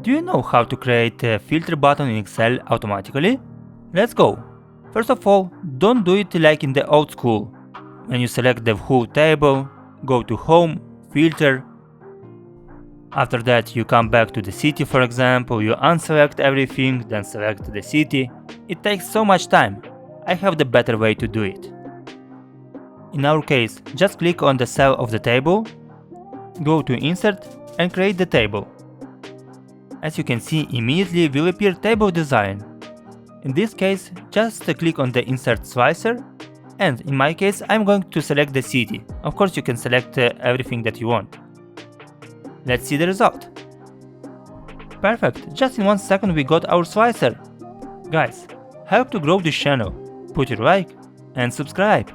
Do you know how to create a filter button in Excel automatically? Let's go! First of all, don't do it like in the old school. When you select the whole table, go to Home, Filter. After that you come back to the city, for example, you unselect everything, then select the city. It takes so much time. I have the better way to do it. In our case, just click on the cell of the table, go to Insert and create the table. As you can see, immediately will appear table design. In this case, just click on the Insert slicer, and in my case I'm going to select the city. Of course you can select everything that you want. Let's see the result. Perfect, just in 1 second we got our slicer. Guys, help to grow this channel, put your like and subscribe.